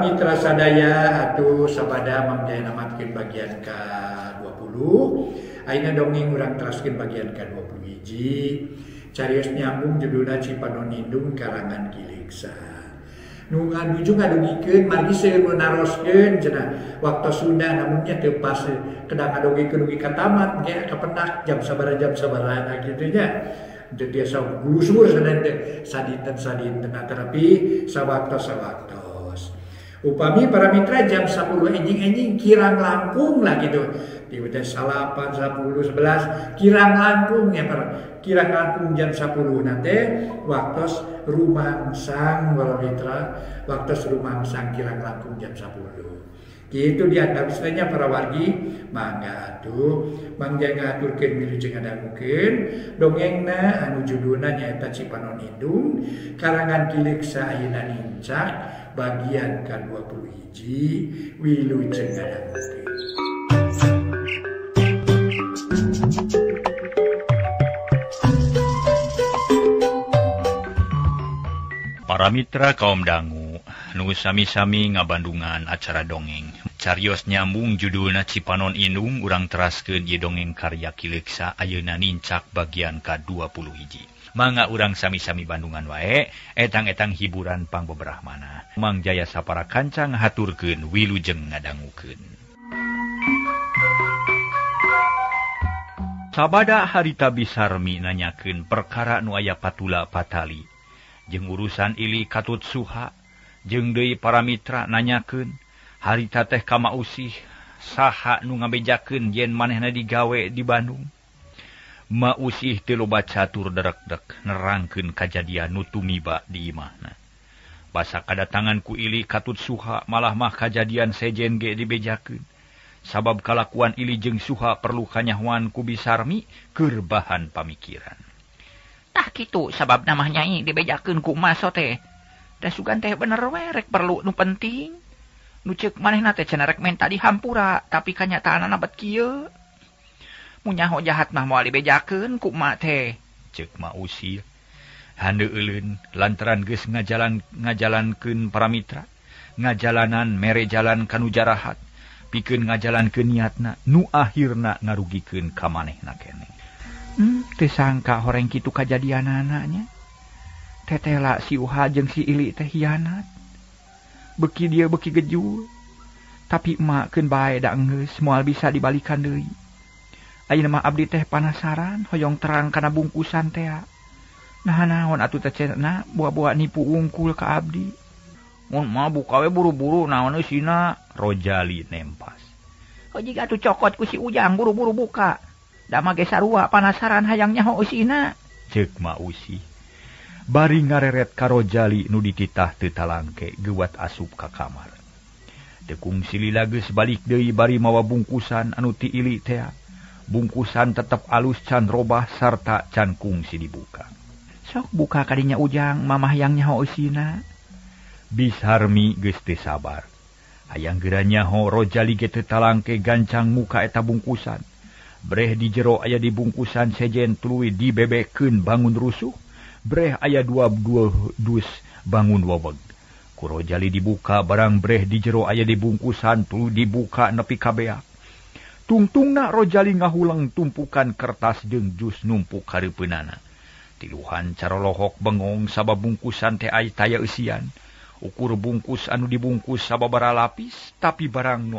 mitra sadaya atuh sabada mangjaya namatkeun bagian ke-20. Ayeuna dongeng urang teraskeun bagian ke-21. Carios nyambung judulna Cipanon Indung karangan Kiliksa. Nu ngaduju ngadugikeun margi seueur naroskeun cenah waktu Sunda namun nya teu pas kedang ngadogikeun dugi ka tamat ge kapendak jam sabaraha kitu nya. Teu biasa gusur sadinten terapi sawaktos. Upami para mitra jam 10 enjing kirang langkung lah gitu. Tiba-tiba salapan 10 11 kirang langkung ya kirang langkung jam 10 nanti waktos rumangsang para mitra waktos rumangsang kirang langkung jam 10. Gitu diantar istilahnya para wargi mangga atuh mangga ngaturkeun wilujeng ngadangukeun dongengna anu judulna nyaeta Cipanon Indung karangan Kiliksa ayeuna nincak bagian ke-21 wilujeng ngadangukeun. Para mitra kaum dangu nu sami-sami ngabandungan acara dongeng carios nyambung judulna Cipanon Indung urang teraskeun ieu dongeng karya Kiliksa ayeuna nincak bagian ka-21. Mangga urang sami-sami bandungan wae etang-etang hiburan pangbeberahmana. Mangjaya sapara kancang haturkeun wilujeng ngadangukeun. Sabada harita Bisarmi nanyakeun perkara nu aya patula patali jeung urusan ili katut suha. Jeung deui para mitra nanyakeun harita teh kama usih saha nu ngabejakeun yen manehna digawe di Bandung. Ma usih teu loba catur derek-dek nerangkeun kajadian nu tumiba di imahna. Basa kadatangan ku ili katut suha malah mah kajadian sejen ge dibejakeun. Sabab kalakuan ili jeung suha perlu kanyahoan ku Bisarmi keur bahan pamikiran. Tah kitu sabab namah nyai dibejakeun ku Mas teh. Da sugan teh bener we rek perlu nu penting. Nu ceuk manehna teh cenah rek menta dihampura, tapi kanyataanna bet kieu. Mun nyaho jahat mah moal dibejakeun ku mak teh, ceuk Ma Usil. Handeu euleun lantaran geus ngajalankeun para mitra, ngajalanan mere jalan kanu jarahat, pikeun ngajalankeun niatna nu akhirna ngarugikeun ka manehna keneh. Teu sangka horeng kitu kajadianana nya. Tetela si Uha jeung si Ili teh hianat. Beki dia beki gejul. Tapi emak keun bae da geus moal bisa dibalikan deui. Ayeuna mah abdi teh panasaran hoyong terang kana bungkusan teh. Nah naon atuh teh cenah buah-buah nipu wungkul ka abdi. Mun mah buka we buru-buru naon eusina Rojali nempas. Heuji atuh cokot ku si Ujang buru-buru buka. Da mah ge sarua panasaran hayang nyaho eusina. Ceuk Ma Usi. Bari ngareret ka Rojali nu dititah teu talangke geuwat asup ka kamar. Tekung silila geus balik deui bari mawa bungkusan anu ti Ili teh. Bungkusan tetep alus can robah sarta can kungsi dibuka. Sok buka kadinya Ujang, mamah yang nyaho eusina. Bisarmi geus teu sabar. Hayang geura nyaho Rojali ge teu talangke gancang muka eta bungkusan. Breh di jero aya di bungkusan sejen tuluy dibebekeun bangun rusuh. Breh aya dua dus bangun weweg. Ku Rojali dibuka barang breh di jero aya di bungkusan tuluy dibuka nepi ka beak. Tungtungna Rojali ngahulang tumpukan kertas jeung jus numpuk hareupeunana. Tiluhan carolohok bengong sabab bungkusan teh aya taya eusian. Ukur bungkus anu dibungkus sababaraha lapis tapi barang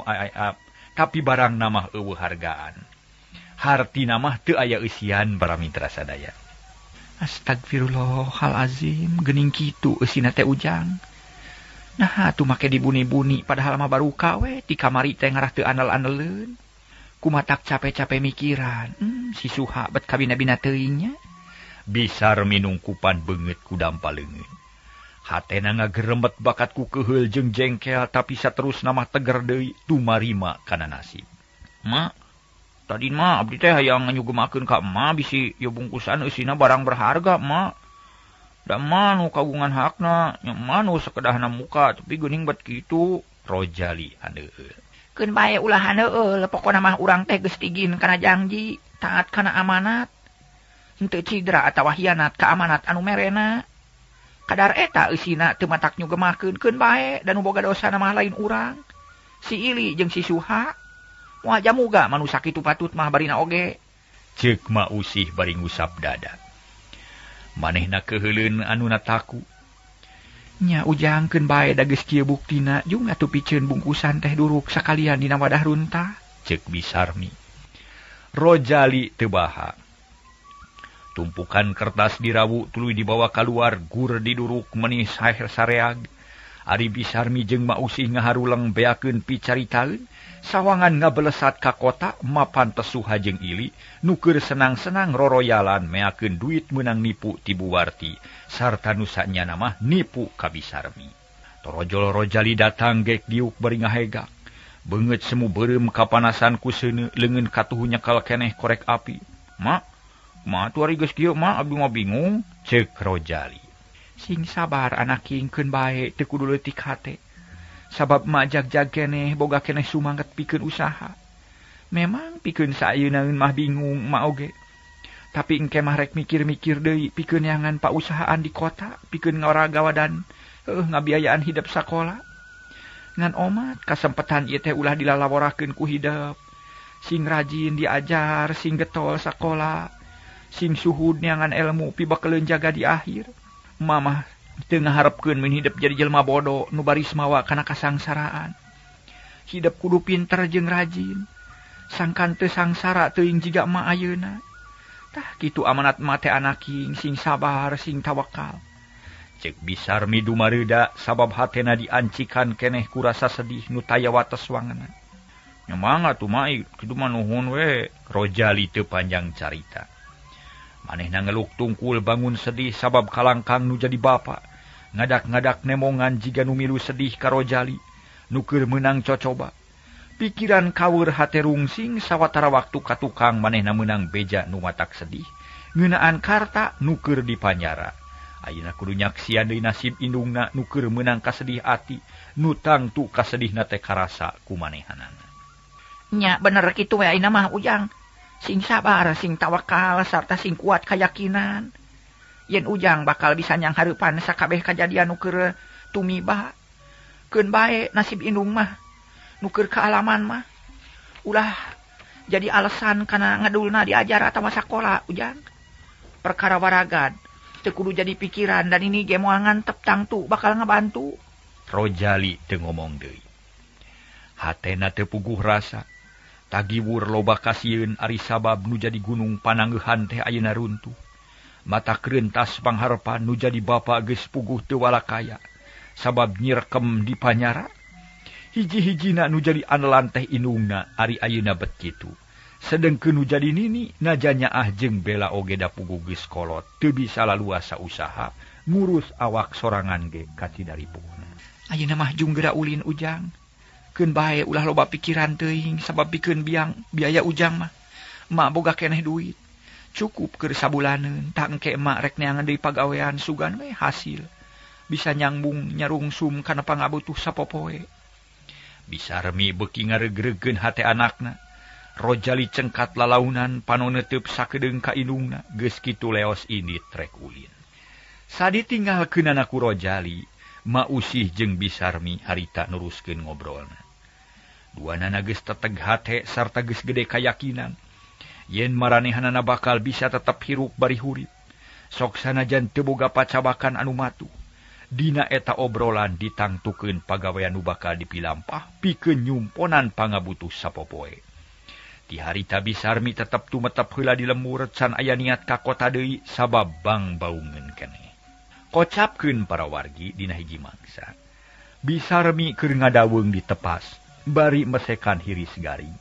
namah eueuh hargaan. Hartina mah teu aya eusian para mitra sadaya. Astagfirullahalazim, geuning kitu eusina teh Ujang. Nah atuh make dibuni-buni padahal mah baru kawe di kamari teh ngarah teu andel-andeleun. Kumatak capek-capek mikiran, si Suha bet kabina-bina teuing nya. Bisar minungkupan beungeut ku dampaleungeun. Hatena ngagerembet bakat ku keheul jeung jengkel tapi saterusna mah teger deui tumarima kana nasib. Mak, tadi mah abdi teh hayang nyugemakeun ka emak bisi ieu bungkusan eusina barang berharga, Mak. Da mah nu kagungan hakna, nya mah nu sakedahna muka tapi geuning bet kitu. Rojali handeueul. Keun bae ulah handeueul, pokona mah urang teh geus tigin kana janji, taat kana amanat. Henteu cidra atawa hianat ka amanat anu merena. kadar eta eusina teu matak nyugemakeun keun bae dan boga dosa mah lain urang. Si Ili jeung si Suha moal jamuga manusa kitu patut mah barina oge. Ceuk Ma Usih bari ngusap dada. Manehna keheuleun anu nataku. Nya Ujang keun bae da geus kieu buktina jeung atuh piceun bungkusan teh duruk sakalian dina wadah runtah. Ceuk Bisarmi. Rojali teu baha. Tumpukan kertas dirawu tuluy dibawa keluar gur diduruk menih sareag. Ari Bisarmi jeung Ma Usih ngaharulang beakeun picaritaeun sawangan ngabelesat ka kota mapan Tesuha jeung Ili nu keur senang-senang roroyalan meakeun duit meunang nipu ti Buwarti sarta nu sanyana mah nipu ka Bisarmi. Torojol Rojali datang gek diuk bari ngahegak. Beungeut semu beureum kapanasan ku seuneu leungeun katuhu nyekal keneh korek api. Ma tuh ari geus kieu ma abdi mah bingung, ceuk Rojali. Sing sabar anak king keun bae teu kudu leutik hate. Sabab ma jag-jag keneh boga keneh sumanget pikeun usaha. Memang pikeun saayeunaeun mah bingung ma oge. Tapi engke mah rek mikir-mikir deui pikeun yangan pausahaan di kota, pikeun ngawaraga dan ngabiayaan hidup sakola. Ngan omat kasempetan ieu teh ulah dilalaworakeun ku hidup. Sing rajin diajar, sing getol sakola, sing suhud neangan ilmu pibakeun jaga di akhir. Mamah teu ngaharepkeun mun hidup jadi jelema bodoh nu baris mawa kana kasangsaraan. Hidup kudu pinter jeung rajin. Sangkan teu sangsara teuing jiga ma ayeuna. Tah kitu amanat mate anak king sing sabar, sing tawakal. Ceuk Bisarmi dumareuda sabab hatena diancikan keneh ku rasa sedih nu taya wates wangeuna. Nya mangga tuh mai kitu mah nuhun we. Rojali teu panjang carita. Manehna ngeluk tungkul bangun sedih sabab kalangkang nu jadi bapa. Ngadak-ngadak nemongan jiga nu milu sedih ka Rojali. Nu keur meunang cocoba. Pikiran kaweur hate rungsing sawatara waktu ka tukang manehna meunang beja nu matak sedih. Ngeunaan karta nu keur dipanyara. Ayeuna kudu nyaksian deui nasib indungna nu keur meunang kasedih ati. Nu tangtu kasedihna teh karasa ku manehanana. Nya bener kitu we ayeuna mah Ujang. Sing sabar, sing tawakal, sarta sing kuat kayakinan. Yen Ujang bakal bisa nyang hareupan sakabeh kajadian nu keur tumiba. Keun bae nasib indung mah. Nu keur kaalaman mah. Ulah jadi alasan kana ngadulna diajar atawa sakola Ujang. Perkara waragad teu kudu jadi pikiran dan ini ge moal ngantep tangtu bakal ngabantu. Rojali teu ngomong deui. Hatena teu puguh rasa. Tagiwur loba kasieun ari sabab nu jadi gunung panangeuhan teh ayeuna runtuh. Mata kreuntaz pangharepan nu jadi bapa geus puguh teu walakaya. Sabab nyirekem di panyara. Hiji-hijina nu jadi anelan teh indungna ari ayeuna bet kitu. Sedengkeun nu jadi nini najanya jeung bela oge da puguh geus kolot teu bisa laluasa usaha ngurus awak sorangan ge kacidari puguhna. Ayeuna mah jung geura ulin Ujang. Keun bae ulah loba pikiran teuing sabab pikeun biaya Ujang mah. Mak boga keneh duit. Cukup keur sabulaneun, tak engke emak rek neangan deui pagawean sugan we hasil. Bisa nyambung nyarungsum kana pangabutuh sapopoe. Bisarmi beuki ngaregreugeun hate anakna. Rojali cengkat lalaunan panoneuteub sakedeung ka indungna geus kitu leos indit rek ulin. Saditinggalkeunana ku Rojali, Ma Usih jeung Bisarmi harita neruskeun ngobrolna. Duanana geus teteg hate sarta geus gede kayakinan yen maranehanana bakal bisa tetep hirup bari hurip. Sok sanajan teu boga pacabakan anu matuh. Dina eta obrolan ditangtukeun pagawean nu bakal dipilampah pikeun nyumponan pangabutuh sapopoe. Ti harita Bisarmi tetep tumetep heula di lembur can aya niat ka kota deui sabab bang baungeun keneh. Kocapkeun para wargi dina hiji mangsa. Bisarmi keur ngadaweung di tepas, bari mesekan hiris garing.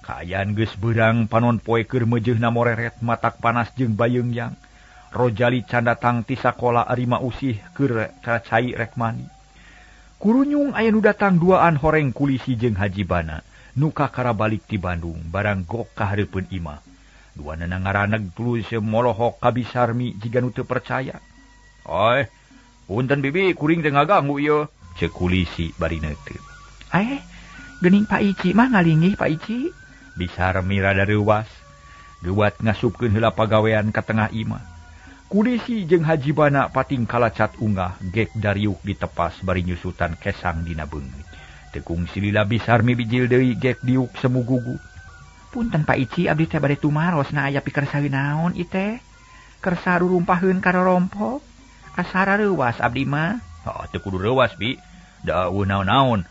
Kaayaan geus beurang panon poe keur meujeuhna moreret matak panas jeung bayeungyang. Rojali can datang ti sakola ari Ma Usih keur cai rek mani. Kurunyung aya nu datang duaan horeng kulisi jeung Hajibana nu kakara balik ti Bandung barang gok ka hareupeun imah. Duanana ngaraneg tuluy semolohok ka Bisarmi jiga nu teu percaya. "Oi, punten bibi kuring teu ngaganggu ieu," ceuk kulisi bari neuteut. Geuning Pak Ici mah ngalinggih Pak Ici. Bisarmi rada reuwas. Geuwat ngasupkeun heula pagawean ka tengah imah. Kulisi jeung Haji Bana pating kalacat unggah gek dariuk ditepas bari nyusutan kesang dina beungeut. Tekung silila Bisarmi bijil deui gek diuk semugugu. Punten Pak Ici abdi teh bade tumaros na aya pikeun sawi naon ieu teh? Keur sarurumpaheun ka rorompok. Asara reuwas abdi mah. Teu kudu reuwas bi. Da eueuh naon-naon.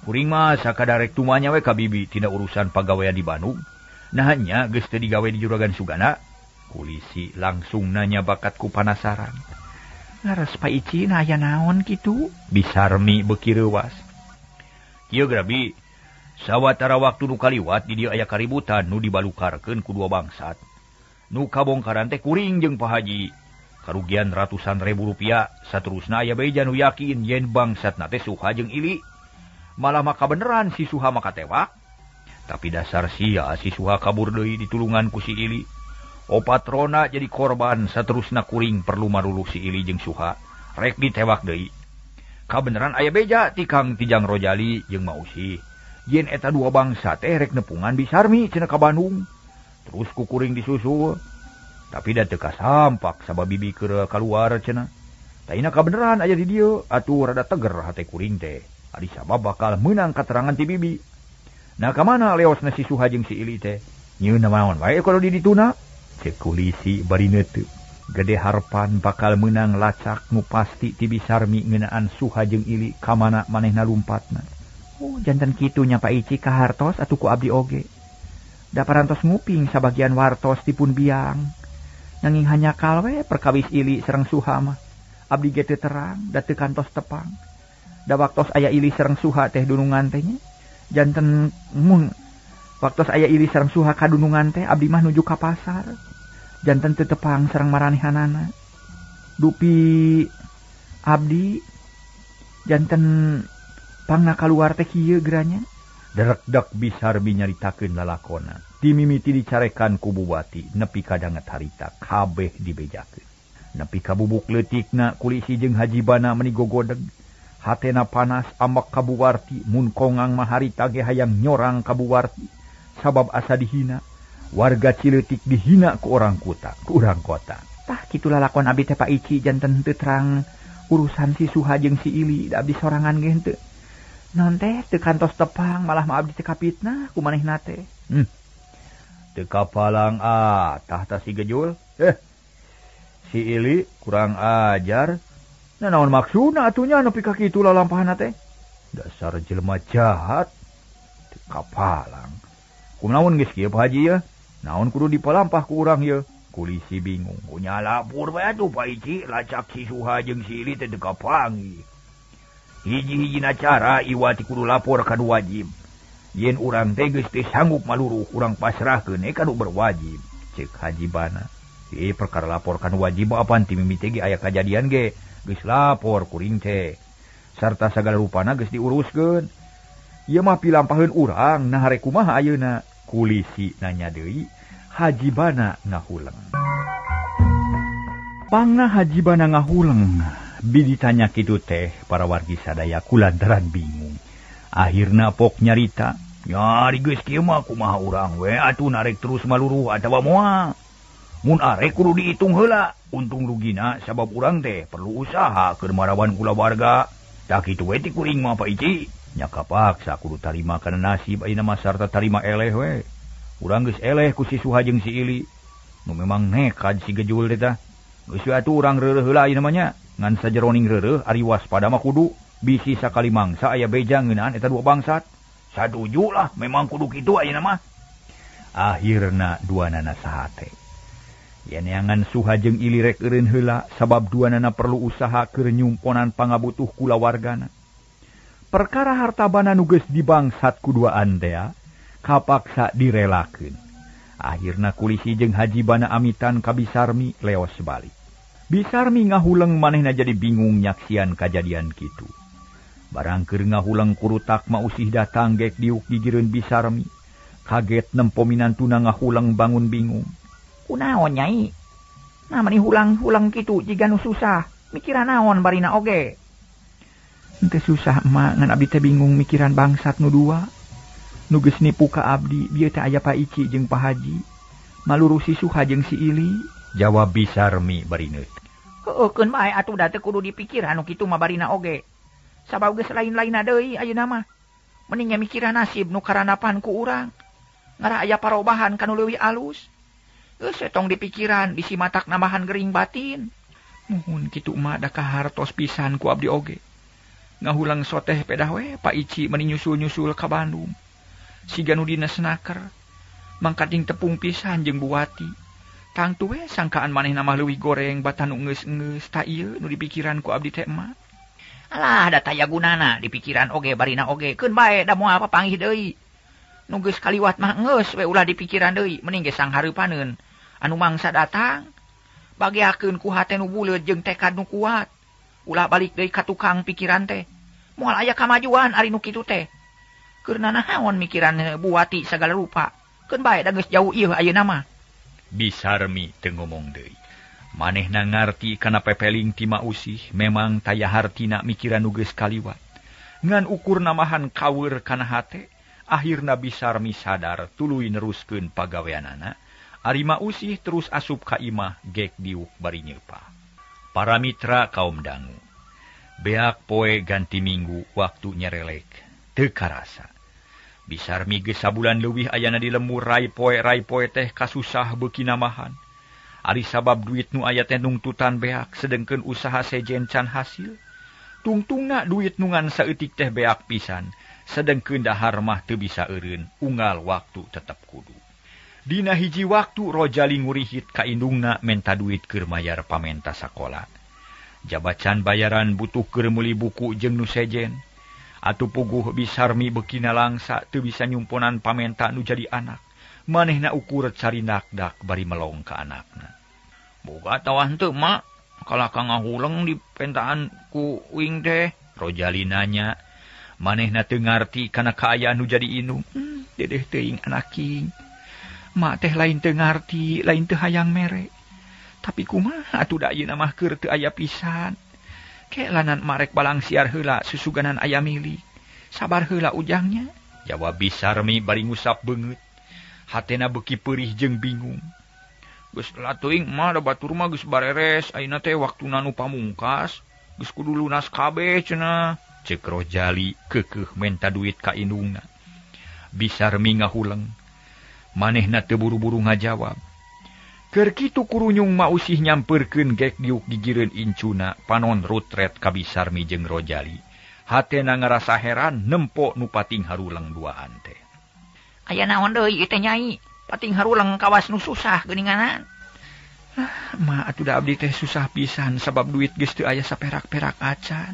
Kuring mah sakadarek tumanya we ka bibi tina urusan pagawean di Bandung. Nah nya geus teu digawe di Juragan Sugana. Kulisi langsung nanya bakat ku panasaran. Ngares Pak Ici na aya naon kitu? Bisarmi beuki reuwas. Kieu Grabi, sawatara waktu nu kaliwat di dieu aya kaributan nu dibalukarkeun ku dua bangsat. Nu kabongkaran teh kuring jeung Pak Haji. Karugian ratusan ribu rupiah, saterusna aya beja nu yakin yen bangsatna teh Suha jeung Ili. Malah maka beneran si Suha maka tewak. Tapi dasar sia si Suha kabur deui ditulungan ku si Ili. Opatrona jadi korban saterusna kuring perlu maruluh si Ili jeung Suha. Rek ditewak deui. Kabeneran aya beja ti Kang Tijang Rojali jeung Mausi. Yen eta dua bangsa teh rek nepungan Bisarmi cenah ka Bandung. Terus ku kuring disusul. Tapi da teu kasampak sabab bibi keur kaluar cenah. Taina kabeneran aya di dieu atuh rada teger hate kuring teh. Ari sabab bakal meunang katerangan ti bibi. Nah ka mana leosna si Suha jeung si Ili teh? Nyieun naon wae kalau di dituna? Cek Kulisi bari neuteu. Gede harpan bakal menang lacak nu pasti ti Bisarmi ngeunaan Suha jeung Ili ka mana manehna lumpatna. Oh, janten kitu nya Pak Ici ka hartos atuh ku abdi oge. Da parantos nguping sabagian wartos dipun biang. Nanging hanya kalwe perkawis Ili sareng Suha mah. Abdi ge teu terang da teu kantos tepang. Da waktos aya Ili sareng Suha teh dunungan teh nya. Janten mun waktos aya Ili sareng Suha ka dunungan teh abdi mah nuju ka pasar. Janten teu tepang sareng maranehanana. Dupi abdi janten pangna kaluar teh kieu geranya. Derek-dek Bisarmi nyaritakeun lalakonna. Dimimiti dicarekan ku Bupati nepi ka danget harita kabeh dibejakeun. Nepi ka bubuk leutikna Kulisi jeung Haji Bana meuni gogodeg. Hatena panas ambak ka Buwarti mun kongang mah harita ge hayang nyorang ka Buwarti sabab asa dihina. Warga Cileutik dihina ku orang kota. Tah kitu lalakon abdi teh Pak Ici janten teu terang urusan si Suha jeung si Ili da abdi sorangan ge henteu. Naon teh teu kantos tepang malah mah abdi teh kapitna ku manehna teh. Teu kapalang tah si Gejul. Si Ili kurang ajar. Nah naon maksudna atunya nepi ka kitu lalampahanna teh? Dasar jelema jahat. Teu kapalang. Kunaon geus kieu Pak Haji ya? Naon kudu dipalampah ku urang ye? Kulisi bingung. Kunya lapor bae atuh Pak Ici, lacak si Suha jeung si Ili teh teu kapanggih. Hiji-hijina cara iwati kudu lapor ka nu wajib. Yen urang teh geus teu sanggup maluruh, urang pasrahkeun ka nu berwajib. Ceuk Haji Bana. Perkara lapor ka nu wajib apaan ti mimiti ge aya kajadian ge. Geus lapor kuring teh. Sarta sagala rupana geus diuruskeun. Ieu mah pilampaheun urang, nah rek kumaha ayeuna? Kulisi nanya deui. Haji Bana ngahuleng. Pangna Haji Bana ngahuleng. Biditanya kitu teh para wargi sadaya kulantaran bingung. Akhirna pok nyarita. Nyari geus kieu mah kumaha urang we atuh narek terus maluruh atawa moal. Mun arek kudu dihitung heula untung rugina sabab urang teh perlu usaha keur marawan kula warga. Da kitu we ti kuring mah Pak Ici. Nya kapaksa kudu tarima kana nasib ayeuna mah sarta tarima eleh we. Urang geus eleh ku si Suha jeung si Ili. Nu memang nekat si Gejul teh tah. Geus atuh urang reureuh heula ayeuna mah nya. Ngan sajeroning reureuh ari waspada mah kudu bisi sakali mangsa aya beja ngeunaan eta dua bangsat. Satuju lah memang kudu kitu ayeuna mah. Akhirna duanana saha teh. Yen neangan Suha jeung Ili rek eureun heula sabab duanana perlu usaha keur nyumponan pangabutuh kula wargana. Perkara harta bana nu geus dibangsat ku duaan teh kapaksa direlakeun. Akhirna Kulisi jeung Haji Bana amitan ka Bisarmi leos balik. Bisarmi ngahuleng manehna jadi bingung nyaksian kajadian kitu. Barang keur ngahuleng kurutak mausih datang gek diuk digireun Bisarmi. Kaget nempo minantuna ngahuleng bangun bingung. Kunaon nyai? Nah mani hulang-hulang kitu jiga nu susah. Mikiran naon barina oge? Henteu susah emak ngan abdi teh bingung mikiran bangsat nu dua. Nu geus nipu ka abdi bieu teh aya Pak Ici jeung Pak Haji. Maluruh si Suha jeung si Ili. jawab Bisarmi barineut. Keun bae atuh da teu kudu dipikiran nu kitu mah barina oge. Sabab geus lain-lainna deui ayeuna mah. Mending nya mikiran nasib nu karanapan ku urang. Ngara aya parobahan kanu leuwih alus. Geus tong dipikiran bisi matak nambahan gering batin. Nuhun kitu mah da kahartos pisan ku abdi oge. Ngahulang soteh pedah we Pak Ici meni nyusul-nyusul ka Bandung. Siga nu dina snaker. Mangkading tepung pisan jeung Buwati. Tangtu we sangkaan manehna mah leuwih goreng batan nu geus-geus ta ieu nu dipikiran ku abdi teh mah. Alah da taya gunana dipikiran oge barina oge. Keun bae da moal papanggih deui. Nu geus kaliwat mah geus we ulah dipikiran deui mending ge sanghareupaneun anu mangsa datang. Bageakeun ku hate nu buleud jeung tekad nu kuat. Ulah balik deui ka tukang pikiran teh. Moal aya kamajuan ari nu kitu teh. Keurna naon mikiran Buwati sagala rupa. Keun bae da geus jauh ieu ayeuna mah. Bisarmi teu ngomong deui. Manehna ngarti kana pepeling ti Mausih memang taya hartina mikiran nu geus kaliwat. Ngan ukur namahan kaweur kana hate, akhirna Bisarmi sadar tuluy neruskeun pagaweanana. Ari Mausih terus asup ka imah gek diuk bari nyeupa. Para mitra kaum dangu. Beak poe ganti minggu waktu nyerelek. Teu karasa. Bisarmi geus sabulan leuwih ayana di lembur rai poe teh kasusah beuki namahan. Ari sabab duit nu aya teh nungtutan beak sedengkeun usaha sejen can hasil. Tungtungna duit nungan saeutik teh beak pisan, sedengkeun dahar mah teu bisa eureun unggal waktu tetep kudu. Dina hiji waktu Rojali ngurihit ka indungna menta duit keur mayar pamenta sakola. Jabacan bayaran butuh keur meuli buku jeung nu sejen. Atuh puguh Bisarmi beukina langsa teu bisa nyumponan pamenta nu jadi anak. Manehna ukur cari nakdak bari melong ka anakna. Boga tawah henteu mak, kalaka ngahuleng di pentaan ku uing teh. Rojali nanya. Manehna teu ngarti kana kaayaan nu jadi indung. Dedeh teuing anaking. Mak teh lain teu ngarti, lain teu hayang mere. Tapi kumaha atuh da ayeuna mah keur teu aya pisan. Kelanan marek balang siar heula susuganan aya milik. Sabar heula ujangnya. Jawab Bisarmi bari ngusap beungeut. Hatena beuki peurih jeung bingung. Geus latuing mah da batur mah geus bareres, ayeuna teh waktuna nu pamungkas, geus kudu lunas kabeh cenah. Ceuk Rojali keukeuh menta duit ka indungna. Bisarmi ngahuleng. Manehna teu buru-buru ngajawab. Keur kitu kurunyung Mausih nyampeurkeun gek diuk gigireun incuna panon rutret ka Bisarmi jeung Rojali. Hatena ngarasa heran nempo nu pating haruleng duaan teh. Aya naon deui ieu teh Nyai? Pating haruleng kawas nu susah geuninganan. Ma atuh da abdi teh susah pisan sabab duit geus teu aya saperak-perak acan.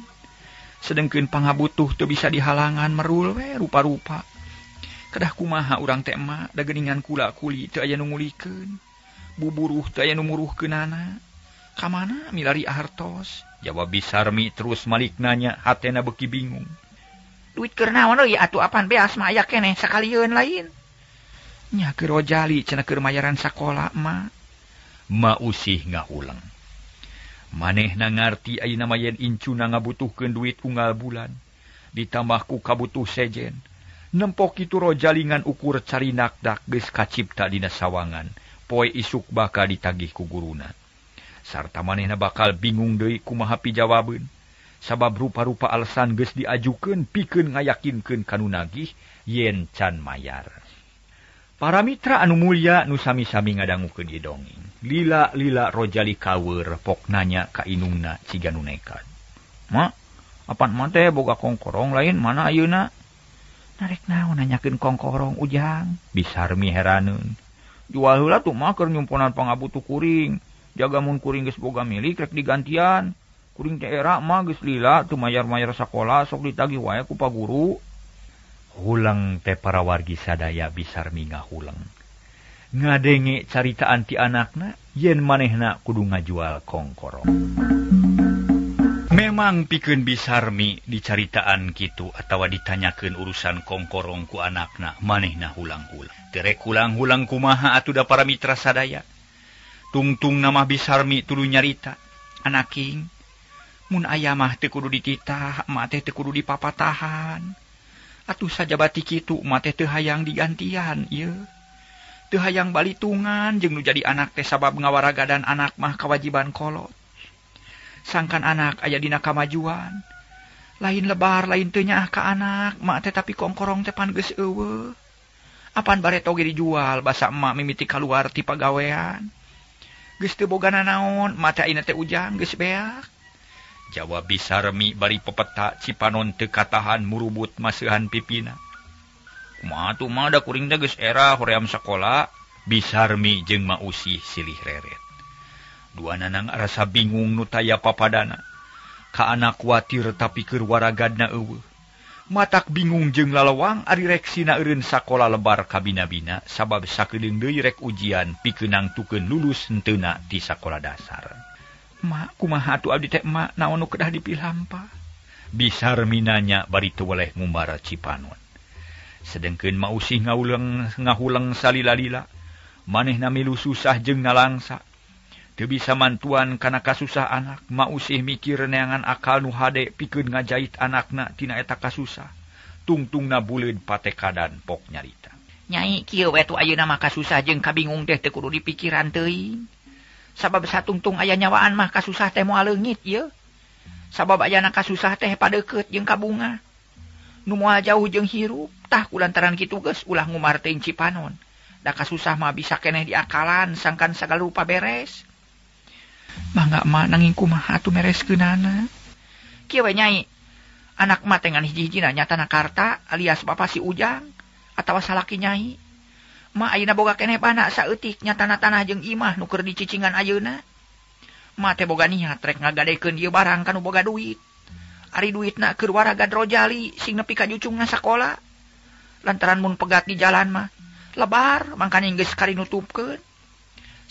Sedengkeun pangabutuh teu bisa dihalangan merul we rupa-rupa. Kedah kumaha urang teh mah da geuningan kula-kuli teu aya nu ngulikeun. Buburuh teu aya nu muruhkeunana. Ka mana milari hartos? Jawab Bisarmi terus malik nanya, hatena beuki bingung. Duit keur naon deui atuh apan beas mah aya keneh sakalieun lain. Nya keur Rojali cenah keur mayaran sakola mah. Mausih ngahuleng. Manehna ngarti ayeuna mah yen incuna ngabutuhkeun duit unggal bulan, ditambah ku kabutuh sejen. Nempok kitu Rojali ngan ukur cari nakdak geus kacipta dina sawangan, poe isuk bakal ditagih ku guruna. Sarta manehna bakal bingung deui kumaha pijawabeun. Sabab rupa-rupa alasan geus diajukeun pikeun ngayakinkeun kanu nagih yen can mayar. Para mitra anu mulya nu sami-sami ngadangukeun ieu dongeng. Lila-lila Rojali kaweur pok nanya ka inungna ciga nu nekat. Ma, apan mah teh boga kongkorong lain mana ayeuna? Narek naon nanyakeun kongkorong ujang? Bisarmi heraneun. Jual heula tuh mah keur nyumponan pangabutuh kuring. Jaga mun kuring geus boga milik rek digantian. Kuring teh era mah geus lila teu mayar-mayar sakola sok ditagih wae ku paguru. Hulang teh para wargi sadaya Bisarmi ngahuleng. Ngadenge caritaan ti anakna yen manehna kudu ngajual kongkorong. Memang pikeun Bisarmi dicaritaan kitu atawa ditanyakeun urusan kongkorong ku anakna manehna hulang-hulang. Terek hulang-hulang kumaha atuh da para mitra sadaya. Tungtung nama Bisarmi tuluy nyarita. Anaking, mun aya mah teu kudu dititah, mah teh teu kudu dipapatahan. Atuh sajabati kitu mah teh teu hayang digantian ieu. teu hayang balitungan jeung nu jadi anak teh sabab ngawaragadan anak mah kawajiban kolot. Sangkan anak aya dina kamajuan. Lain lebar lain teu nyaah ka anak, mak teh tapi kongkorong teh pan geus eueuh. Apan bare toge dijual basa emak mimiti kaluar ti pagawean. Geus teu boga nanaon, mak teh ayeuna teh ujang geus beak. Jawab Bisarmi bari pepeta Cipanon teu katahan murubut maseuhan pipina. Kumaha atuh mah da kuring teh geus era hoream sakola. Bisarmi jeung Ma Usih silih reret. Dua nanang rasa bingung nu taya papadana. Ka anak kuatir tapi keur waragadna eueuh. Matak bingung jeung lalawang ari rek sina eureun sakola lebar ka bina-bina sabab sakedeung deui rek ujian pikeun nangtukeun lulus henteuna ti sakola dasar. Mak, kumaha atuh abdi teh mak naon nu kedah dipilampa? Bisarmi nanya bari teu weleh ngumbara Cipanon. Sedengkeun Ma Usih ngahuleng salila-lila, manehna milu susah jeung nalangsa. Teu bisa mantuan kana kasusah anak, Ma Usih mikir neangan akal nu hade pikeun ngajait anakna tina eta kasusah. Tungtungna buleud patekadan pok nyarita. Nyai, kieu we tu ayeuna mah kasusah jeung kabingung teh teu kudu dipikiran teuing. Sabab satungtung aya nyawaan mah kasusah teh moal leungit ieu. Sabab ayana kasusah teh padeukeut jeung kabunga. Nu moal jauh jeung hirup, tah kulantaran kitu geus ulah ngumar teuing Cipanon. Da kasusah mah bisa keneh diakalan sangkan sagala rupa beres. Mangga mah nanging kumaha atuh mereskeunana? Kieu we Nyai, anak mah teh ngan hiji-hijina nyatana Karta alias bapa si Ujang atawa salaki Nyai. Ma ayeuna boga keneh bana saeutik nyatana tanah jeung imah nu keur dicicingan ayeuna. Ma teh boga niat rek ngagadekeun ieu barang kanu boga duit. Ari duitna keur waragad Rojali sing nepi ka jucungna sakola. Lantaran mun pegat di jalan mah lebar mangkana geus karinutupkeun.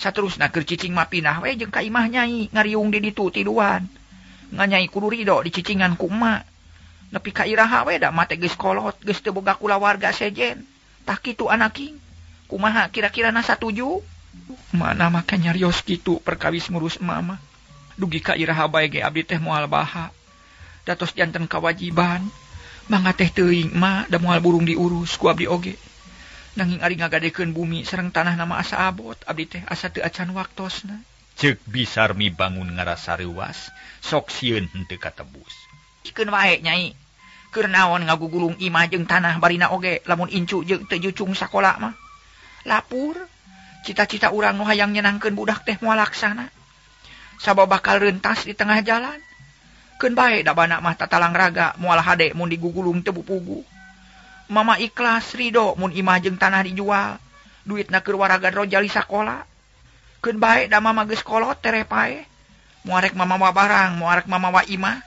Saterusna keur cicing mah pindah we jeung ka imah Nyai ngariung di ditu tiduan. Ngan Nyai kudu ridho dicicingan ku emak. Nepi ka iraha we da mah teh geus kolot, geus teu boga kulawarga sejen. Tah kitu anaking. Kumaha kira-kira na satuju? Mana maka nyarios kitu perkawis ngurus emak mah. Dugi ka iraha bae ge abdi teh moal baha. Datos janten kawajiban. Mangga teh teuing emak da moal burung diurus ku abdi oge. Nanging ari ngagadekeun bumi sareng tanah nama asa abot, abdi teh asa teu acan waktosna. Ceuk Bisarmi bangun ngarasa reuwas, sok sieun henteu katebus. Ikeun wae Nyai. Keur naon ngagugulung imah jeung tanah barina oge lamun incu jeung teu jucung sakola mah. Lapur, cita-cita urang nu hayang nyenangkeun budak teh moal laksana. Sabab bakal reuntas di tengah jalan. Keun bae da bana mah tatalang raga moal hade mun digugulung teu bupugu. Mama ikhlas ridho mun imah jeung tanah dijual. Duitna keur waragad Rojali sakola. Keun bae da mama geus kolot tere pae. Moal rek mama wa barang, moal rek mama wa imah.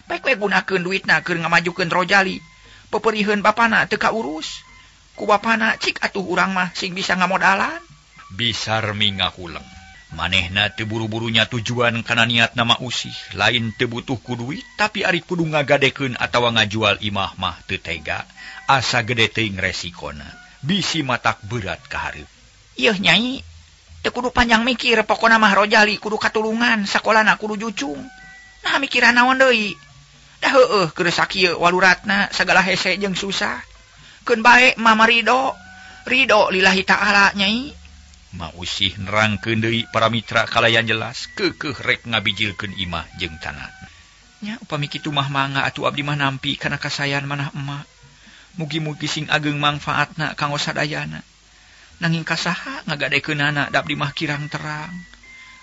Baik we gunakeun duitna keur ngamajukeun Rojali. Peperieun bapana teu kaurus. Ku bapana cik atuh urang mah sing bisa ngamodalan. Bisarmi ngahuleng. Manehna teu buru-burunya tujuan kana niat nama Usih. Lain teu butuh ku duit, tapi ari kudu ngagadekeun atawa ngajual imah mah teu tega. Asa gede teuing resikona. Bisi matak berat ka hareup. Yeuh Nyai, teu kudu panjang mikir, pokona mah Rojali kudu katulungan, sakolana kudu jucung. Nah mikiran naon deui? Da heueuh keur sakieu waluratna sagala hese jeung susah. Keun bae mama ridho lillahi ta'ala Nyai. Ma Usih nerangkeun deui para mitra kalayan jelas keukeuh rek ngabijilkeun imah jeung tanah. Nya upami kitu mah mangga atuh abdi mah nampi kana kasayan manah emak. Mugi-mugi sing ageng mangfaatna kanggo sadayana. Nanging kasaha ngagadekeunana da abdi mah kirang terang.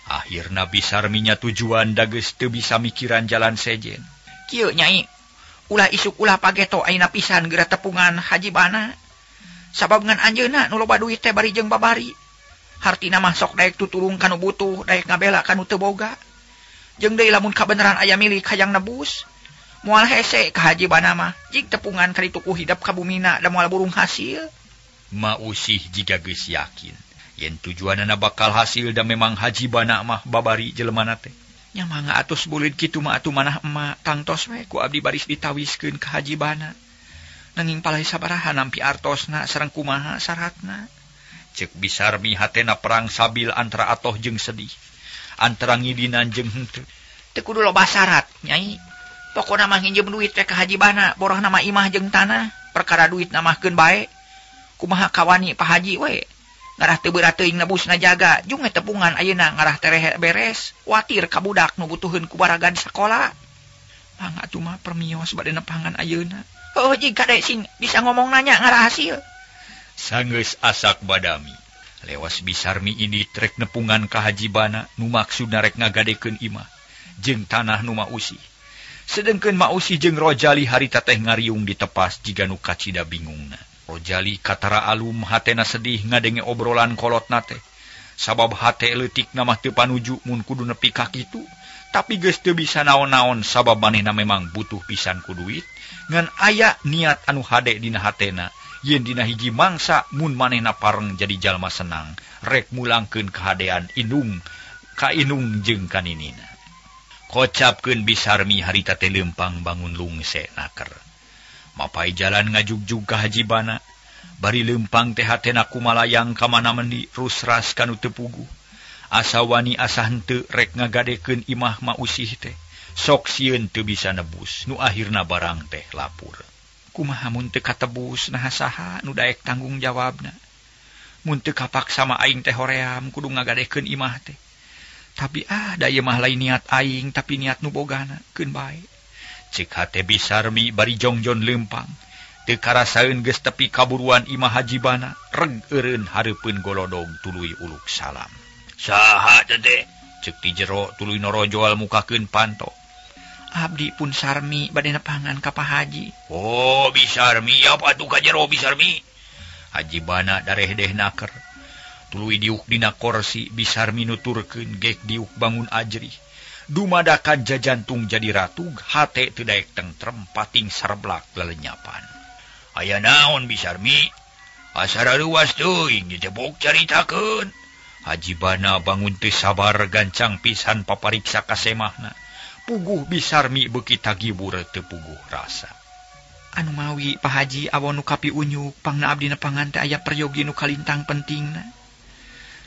Akhirna Bisarminya tujuan da geus teu bisa mikiran jalan sejen. Kieu Nyai, ulah isuk ulah pageto ayeuna pisan geura tepungan hajibana. Sabab ngan anjeunna nu loba duit teh bari jeung babari. Hartina mah sok daek tutulung kanu butuh, daek ngabela kanu teu boga. Jeung deui lamun kabeneran aya milik hayang nebus, moal hese ka hajibana mah jing tepungan kali tuku hidap ka bumina da moal burung hasil. Ma Usih jiga geus yakin yen tujuanana bakal hasil da memang hajibana mah babari jelemana teh. Nya mangga atos buleud kitu mah atuh manah emak tangtos we ku abdi baris ditawiskeun ka hajibana. Nanging palai sabaraha nampi artosna sareng kumaha syaratna. Ceuk Bisarmi hatena perang sabil antara atoh jeung sedih, antara ngidinan jeung henteu. Teu kudu loba syarat Nyai. Pokona mah nginjem duit teh ka hajibana, boroh nama imah jeung tanah, perkara duit namahkeun bae. Kumaha kawani Pak Haji we. ngarah teu berat teuing nebusna jaga jeung tepungan ayeuna ngarah tereh beres watir ka budak nu butuheun ku baragan sakola. Mangga tuh mah permios bade nepangan ayeuna. Oh jika dek sing bisa ngomong nanya ngarah hasil. Sanggeus asak badami. Lewas Bisarmi ini trek nepungan ka hajibana nu maksudna rek ngagadekeun imah jeung tanah nu mausi. Sedengkeun mausi jeung Rojali harita teh ngariung ditepas jiga nu kacida bingungna. Rojali katara alum hatena sedih ngadenge obrolan kolotna teh. Sabab hate leutikna mah teu panuju mun kudu nepi ka kitu, tapi geus teu bisa naon-naon sabab manehna memang butuh pisan ku duit, ngan aya niat anu hade dina hatena, yen dina hiji mangsa mun manehna pareng jadi jalma senang, rek mulangkeun kahadean indung ka inung jeung kaninina. Kocapkeun Bisarmi harita teh leumpang bangun lungse naker. Mapai jalan ngajugjug ka hajibana, bari leumpang teh hatena kumalayang ka mana mendi rusras kanu teu puguh. Asa wani asa henteu rek ngagadekeun imah mausih teh, sok sieun teu bisa nebus, nu akhirna barang teh lapur. Kumaha mun teu katebus naha saha nu daek tanggung jawabna. Mun teu kapaksa mah aing teh hoream kudu ngagadekeun imah teh. Tapi da ieu mah lain niat aing tapi niat nu bogana keun bae. Cek hate Bisarmi bari jongjon leumpang. Teu karasaeun geus tepi kaburuan imah hajibana, reg eureun hareupeun golodog tuluy uluk salam. Saha teh? Cek di jero tuluy norojol mukakeun panto. Abdi pun Sarmi bade nepangan ka Pak Haji. Oh, Bisarmi, apa tuh ka jero Bisarmi? Hajibana dareh deh naker. Tuluy diuk dina kursi Bisarmi nuturkeun gek diuk bangun ajri. Dumadakan jajantung jadi ratug, hate teu daek tentrem pating sarblak lelenyapan. Aya naon Bisarmi? Asara ruas teuing ditebok caritakeun. Hajibana bangun teu sabar gancang pisan papariksa ka semahna. Puguh Bisarmi beuki tagibur teu puguh rasa. Anu mawi Pak Haji awon nu kapi unyuk pangna abdi nepangan teh aya peryogi nu kalintang pentingna.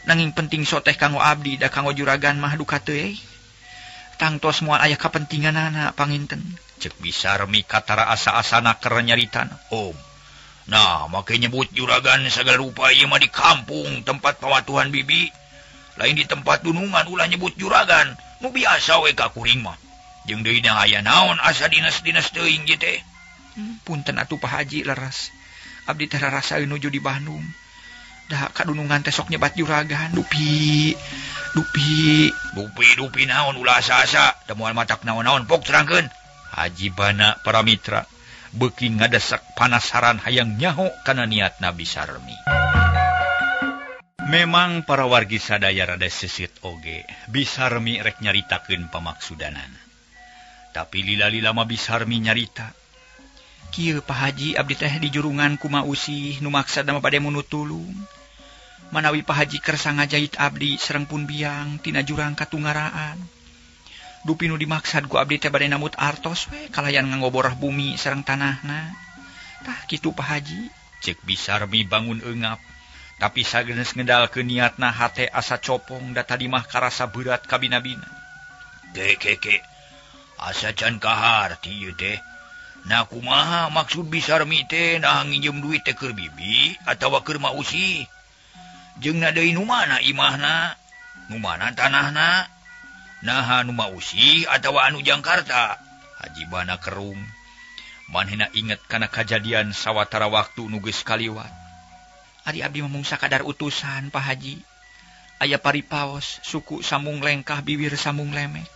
Nanging penting soteh kanggo abdi da kanggo juragan mah duka teu. Tangtos moal aya kapentinganana panginten. Cek Bisarmi katara asa-asana keur nyaritan. Om. Nah, make nyebut juragan sagala rupa ieu mah di kampung tempat pawatuhan bibi. Lain di tempat dunungan ulah nyebut juragan. Nu biasa we ka kuring mah. Jeung deui na aya naon asa dinas-dinas teuing ieu teh. Punten atuh Pak Haji leres. Abdi teh rarasaeun nuju di Bandung. Da kadunungan teh sok nyebat juragan. Dupi naon ulah asa-asa. Da moal matak naon-naon pok terangkeun. Hajibana para mitra beuki ngadesak panasaran hayang nyaho kana niatna Bisarmi. Memang para wargi sadaya rada sesit oge, Bisarmi rek nyaritakeun pamaksudanan. Tapi lila-lila mah Bisarmi nyarita. Kieu Pak Haji abdi teh di jurungan ku mausih nu maksudna mah bade munut tulung. Manawi Pak Haji kersa ngajait abdi sareng pun biang tina jurang katungaraan. Dupi nu dimaksad ku abdi teh bade namut artos we kalayan nganggo borah bumi sareng tanahna. Tah kitu Pak Haji. Cek Bisarmi bangun eungap. Tapi sageus ngedalkeun niatna hate asa copong da tadi mah karasa berat kabina-bina. Ke. Asa can kahar ti ieu teh. Nah kumaha maksud Bisarmi teh nah nginjem duit teh keur bibi atawa keur mausi? Jeung na deui nu mana imahna? Nu mana tanahna? Naha nu mausi atawa anu Jangkarta? Hajibana kerung. Manehna inget kana kajadian sawatara waktu nu geus kaliwat. Ari abdi mung sakadar utusan Pak Haji. Aya paripaos suku sambung lengkah bibir sambung lemek.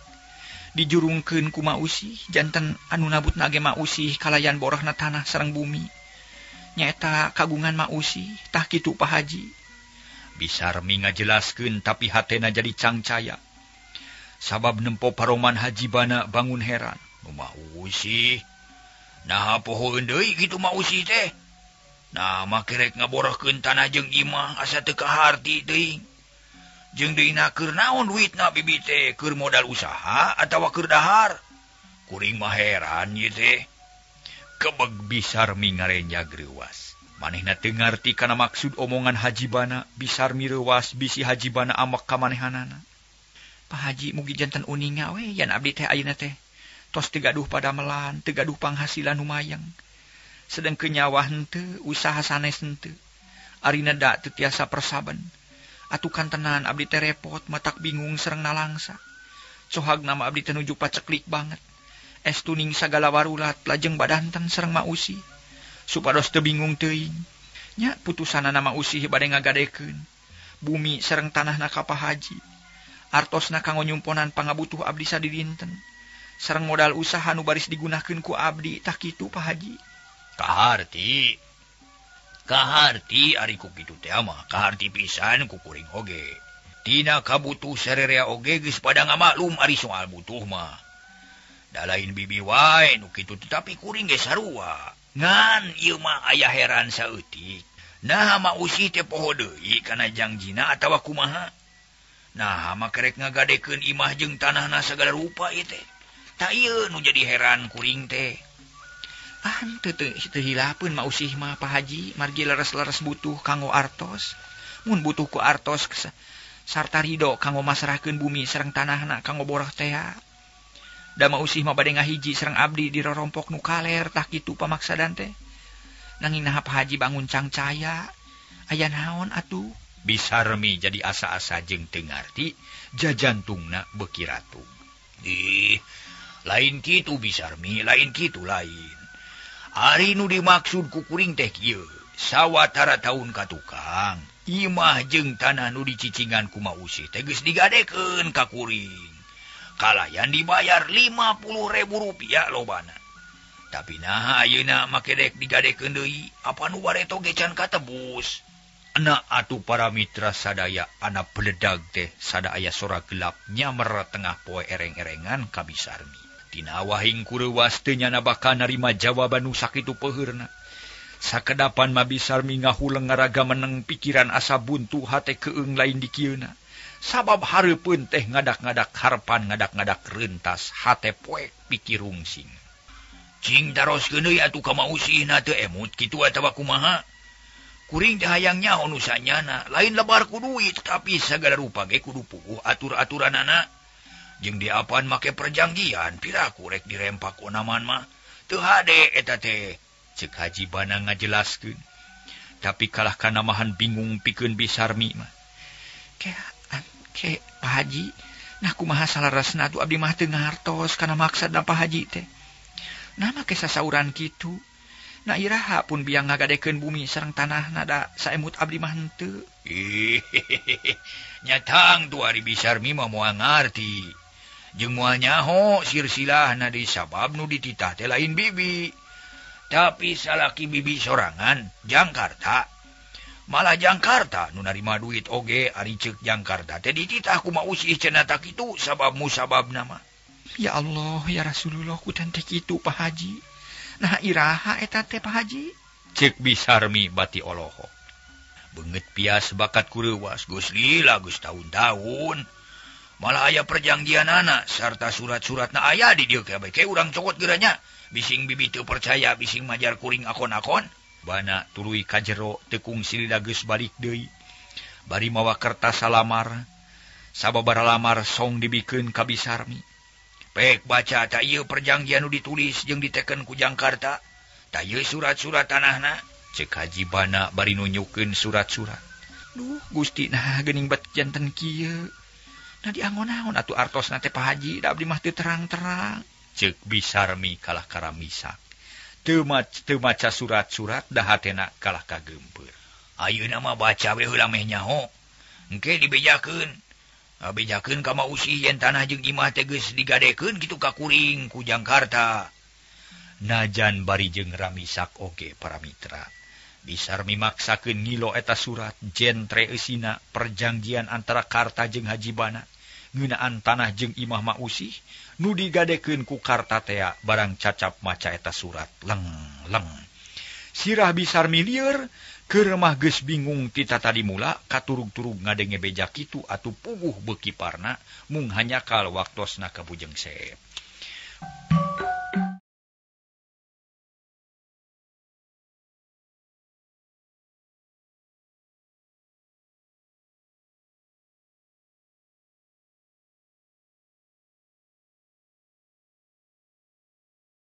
Dijurungkeun ku mausi janten anu nabutna ge mausi kalayan borahna tanah sareng bumi. Nyaeta kagungan mausi tah kitu Pak Haji. Bisarmi ngajelaskeun tapi hatena jadi cangcaya. Sabab nempo paroman hajibana bangun heran. Nu mausi. Nah pohoeun deui kitu mausi teh. Nah make rek ngaborahkeun tanah jeung imah asa teu kaharti teuing. Jeung deuna keur naon duitna bibi teh keur modal usaha atawa keur dahar? Kuring mah heran ieu teh. Kebeg Bisarmi ngarenjag reuwas. Manehna teu ngarti kana maksud omongan hajibana, Bisarmi reuwas bisi hajibana amak ka manehanana. Pak Haji mugi janten uninga we yan abdi teh ayeuna teh. Tos teu gaduh padamelan, teu gaduh panghasilan nu mayeng. Sedengkeun nyawa henteu, usaha sanes henteu. Arina da teu tiasa persaben. Atukan tenan abdi teh repot, matak bingung sareng nalangsa. Sohag nama abdi teh nuju paceklik banget. Estuning sagala warulat lajeng badanten sareng mausi. Supados teu bingung teuing. Nya putusanna nama usih bade ngagadekeun bumi sareng tanahna ka Pak Haji. Artosna kanggo nyumponan pangabutuh abdi sadidinten. Sareng modal usaha nu baris digunakeun ku abdi tah kitu Pak Haji. Kaharti ari ku kitu teh mah kaharti pisan ku kuring oge. Tina kabutuh sarerea oge geus pada ngamaklum ari soal butuh mah. Da lain bibi wae nu kitu tetapi kuring ge sarua. Ngan ieu mah aya heran saeutik. Nah mah usih teh poho deui kana jangjina atawa kumaha. Nah mah kerek ngagadekeun imah jeung tanahna sagala rupa ieu teh. Ta ieu nu jadi heran kuring teh. Teu hilapeun mah usih mah Pak Haji margi leres-leres butuh kanggo artos. Mun butuh ku artos sarta ridho kanggo masrahkeun bumi sareng tanahna kanggo boroh teh. Da mah usih mah bade ngahiji sareng abdi di rorompok nu kaler tah kitu pamaksadan teh. Nanging naha Pak Haji bangun cangcaya. Aya naon atuh? Bisarmi jadi asa-asa jeung teu ngarti, jajantungna beuki ratung. Lain kitu Bisarmi, lain kitu lain. Ari nu dimaksud ku kuring teh kieu, sawatara taun ka tukang, imah jeung tanah nu dicicingan ku Mausih teh geus digadekeun ka kuring. Kalayan dibayar Rp50.000 lobana. Tapi nah ayeuna make dek digadekeun deui, apa nu bareto ge can katebus. Enak atuh para mitra sadaya anak beledag teh sada aya sora gelap nyamer tengah poe ereng-erengan ka Bisarmi. Tina wahing kureuwas teu nyana bakal narima jawaban nu sakitu peuheurna. Sakedapan mah Bisarmi ngahuleng ngaraga meneng pikiran asa buntu hate keung lain di kieuna. Sabab hareupeun teh ngadak-ngadak harpan ngadak-ngadak rentas hate poek pikir rungsing. Cing taroskeun deui atuh ka Mausihna teu emut kitu atawa kumaha. Kuring teh hayang nyaho nu sanyana, lain lebar ku duit tapi sagala rupa ge kudu puguh atur-aturanana. Jeung diapan make perjanjian piraku rek dirempak onaman mah teu hade eta teh. Cek Haji Bana ngajelaskeun. Tapi kalah kanamahan bingung pikeun Bisarmi mah. Ke Pak Haji, nah kumaha salaresna atuh abdi mah teu ngartos kana maksudna Pak Haji teh. Nah make sasauran kitu. Na iraha pun biang ngagadekeun bumi sareng tanahna da saemut abdi mah henteu. Nyatang tu ari Bisarmi mah moal ngarti. Jeung moal nyaho silsilahna deui sabab nu dititah teh lain bibi. Tapi salaki bibi sorangan Jangkarta. Malah Jangkarta nu narima duit oge ari ceuk Jangkarta teh dititah ku Mausih cenah tak kitu sabab musababna mah. Ya Allah ya Rasulullah kudu teh kitu Pak Haji. Nah iraha eta teh Pak Haji? Cek Bisarmi bati oloho. Beungeut pias bakat kureuwas geus lila geus taun-taun. Malah aya perjanjianana sarta surat-suratna aya di dieu ke urang cokot geuranya. Bising bibi teu percaya bising majar kuring akon-akon. Bana tuluy ka jero teu kungsi lila geus balik deui. Bari mawa kertas salamar. Sababaraha lamar song dibikeun ka Bisarmi. Pek baca ta ieu perjanjian nu ditulis jeung diteken ku Jangkarta. Ta ieu surat-surat tanahna. Cek Haji Bana bari nunjukkeun surat-surat. Duh Gusti nah geuning bet janten kieu. Nah diangon-angon atuh artosna teh Pak Haji da abdi mah teu terang-terang. Cek Bisarmi kalah karamisak. Teu maca surat-surat da hatena kalah kageumpeur. Ayeuna mah baca we heula meh nyaho. Engke dibejakeun. Bejakeun ka Mausih yen tanah jeung imah teh geus digadekeun kitu ka kuring ku Jangkarta. Najan bari jeung ramisak oge para mitra. Bisarmi maksakeun ngilo eta surat jentre eusina perjanjian antara Karta jeung Haji Bana ngeunaan tanah jeung imah Mausih nu digadekeun ku Karta teh barang cacap maca eta surat leng. Sirah Bisarmi lieur keur mah geus bingung ti tadi mula katurug-turug ngadenge beja kitu atuh puguh beuki parna mung hanyakal waktosna kabujeng seep.